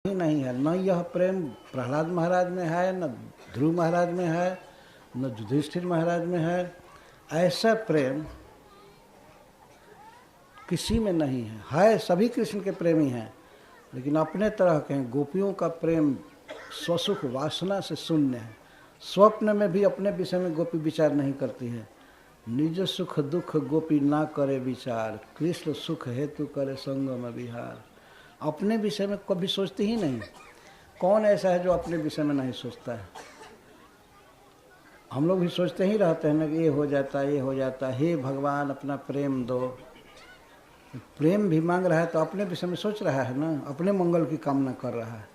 ही नहीं है। न यह प्रेम प्रहलाद महाराज में है, न ध्रुव महाराज में है, न युधिष्ठिर महाराज में है। ऐसा प्रेम किसी में नहीं है। सभी कृष्ण के प्रेमी हैं, लेकिन अपने तरह के हैं। गोपियों का प्रेम स्वसुख वासना से शून्य है। स्वप्न में भी अपने विषय में गोपी विचार नहीं करती है। निज सुख दुख गोपी ना करे विचार, कृष्ण सुख हेतु करे संग में विहार। अपने विषय में कभी सोचती ही नहीं। कौन ऐसा है जो अपने विषय में नहीं सोचता है? हम लोग भी सोचते ही रहते हैं ना कि ये हो जाता, ये हो जाता। हे भगवान अपना प्रेम दो। प्रेम भी मांग रहा है तो अपने विषय में सोच रहा है ना, अपने मंगल की कामना कर रहा है।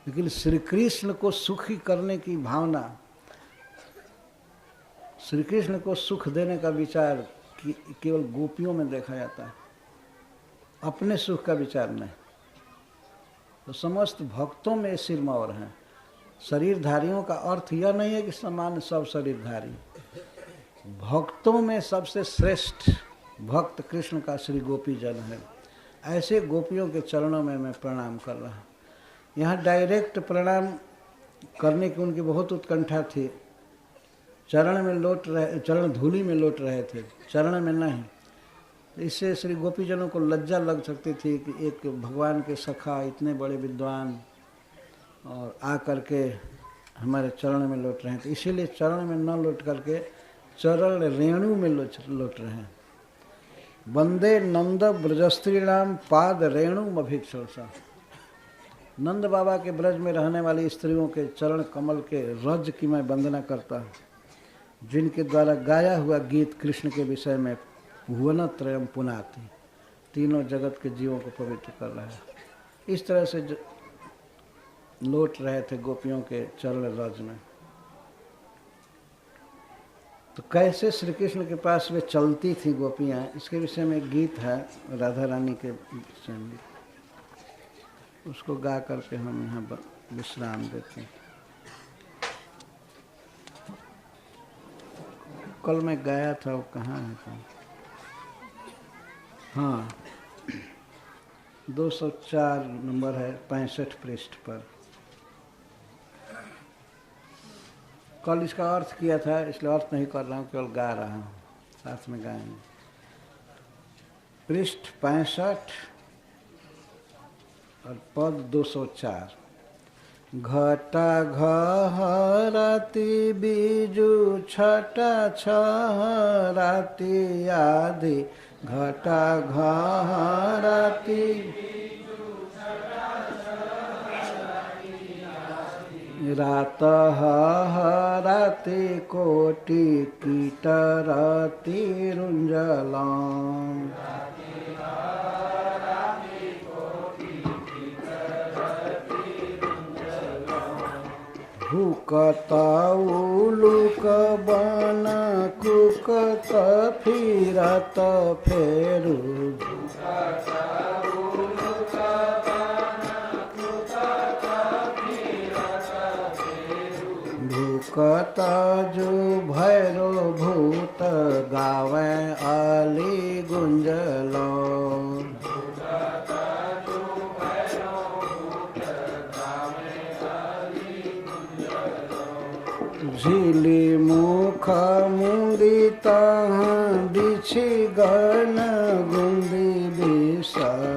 लेकिन श्री कृष्ण को सुखी करने की भावना, श्री कृष्ण को सुख देने का विचार केवल गोपियों में देखा जाता है, अपने सुख का विचार नहीं। तो समस्त भक्तों में सिरमौर हैं। शरीरधारियों का अर्थ यह नहीं है कि समान सब शरीरधारी। भक्तों में सबसे श्रेष्ठ भक्त कृष्ण का श्री गोपी जन है। ऐसे गोपियों के चरणों में मैं प्रणाम कर रहा हूँ। यहाँ डायरेक्ट प्रणाम करने की उनकी बहुत उत्कंठा थी। चरण धूलि में लौट रहे थे, चरण में नहीं। इससे श्री गोपीजनों को लज्जा लग सकती थी कि एक भगवान के सखा इतने बड़े विद्वान और आ करके हमारे चरण में लौट रहे हैं। तो इसीलिए चरण में न लौट करके चरण रेणु में लौट रहे हैं। वंदे नंद ब्रजस्त्रीणाम पाद रेणु अभिक्षसा। नंद बाबा के ब्रज में रहने वाली स्त्रियों के चरण कमल के रज की मैं वंदना करता हूँ, जिनके द्वारा गाया हुआ गीत कृष्ण के विषय में भुवन त्रयम पुनाति, तीनों जगत के जीवों को पवित्र कर रहा है। इस तरह से लौट रहे थे गोपियों के चरण रज में। तो कैसे श्री कृष्ण के पास वे चलती थी गोपियाँ, इसके विषय में एक गीत है राधा रानी के विषय में। उसको गा करके हम यहाँ विश्राम देते हैं। कल मैं गाया था, वो कहाँ है था? हाँ, 204 नंबर है, 65 पृष्ठ पर। कल इसका अर्थ किया था, इसलिए अर्थ नहीं कर रहा हूँ, केवल गा रहा हूँ, साथ में गाएंगे। पृष्ठ 65 और पद 204। घटा घहराती बीजू छटा छहराती आदि, घटा घहराती रात हराती कोटि कीटरती रुंजलाम। हुकत उलुक बन कुकत फिरत फेरु, भूकत जो भैरो भूत गावे अली गुंजलो। झिली मुख मुंदित बिछि गन गुंदी विष,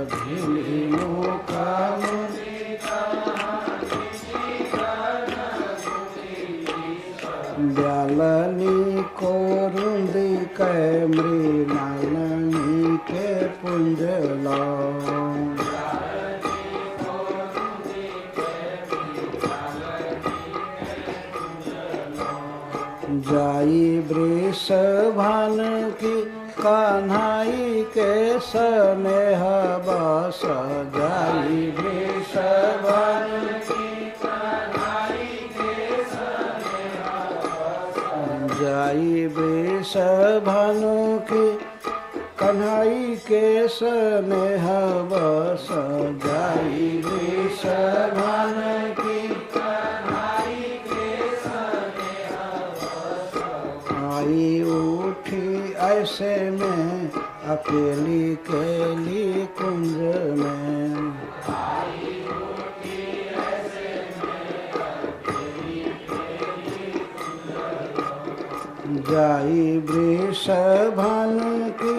झिली मुख ब्यालनी को रुंदी कै मृणालनी के पुंजला। जाई वृष भान की कान्हाई के स्नेह बस, जाई वृष भान की कान्हाई के स्नेह बस, जाई वृष भानु की कन्हाई के स्नेह बस, जाई वृष भान की उठी ऐसे में अकेली केली कुंज में। आई उठी जाई वृषभान की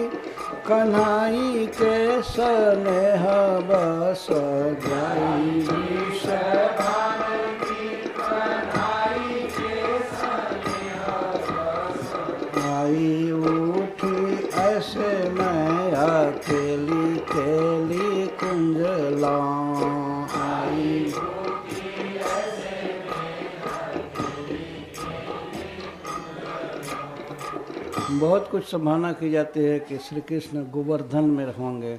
कन्हई के स्नेह बस, जाई वृषभान की कन्हई के स्नेह बस। आई उठी ऐसे मैं अकेली केली कुंज लाऊं, आई बहुत कुछ संभावना की जाती है कि श्री कृष्ण गोवर्धन में होंगे,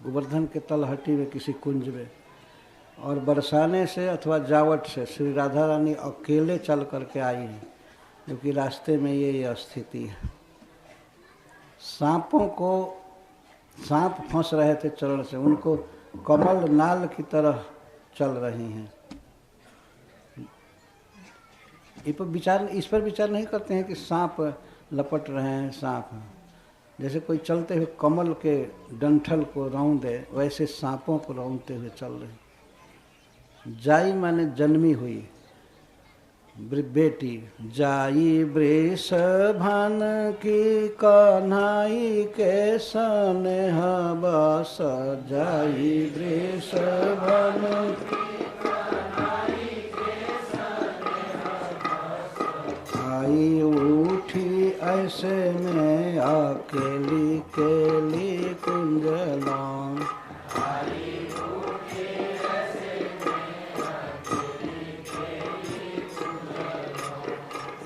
गोवर्धन के तलहटी में किसी कुंज में, और बरसाने से अथवा जावट से श्री राधा रानी अकेले चल करके आई हैं, क्योंकि रास्ते में ये स्थिति है। सांपों को, सांप फंस रहे थे चरण से, उनको कमल नाल की तरह चल रही हैं। इस पर विचार नहीं करते हैं कि सांप लपट रहे हैं, सांप जैसे कोई चलते हुए कमल के डंठल को रौंदे, वैसे सांपों को रौंदते हुए चल रहे। जाई माने जन्मी हुई बेटी, जाई वृषभान की कन्हई के स्नेह बस, जाई वृषभान आई उठी ऐसे में अकेली केली कुंज लाऊं,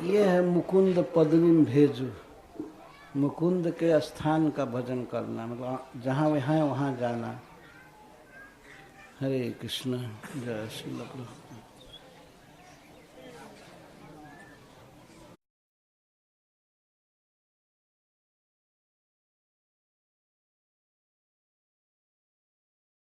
ये है मुकुंद पदवीं भेजू, मुकुंद के स्थान का भजन करना, मतलब जहाँ वे हैं वहाँ जाना। हरे कृष्ण, जय श्री कृष्ण।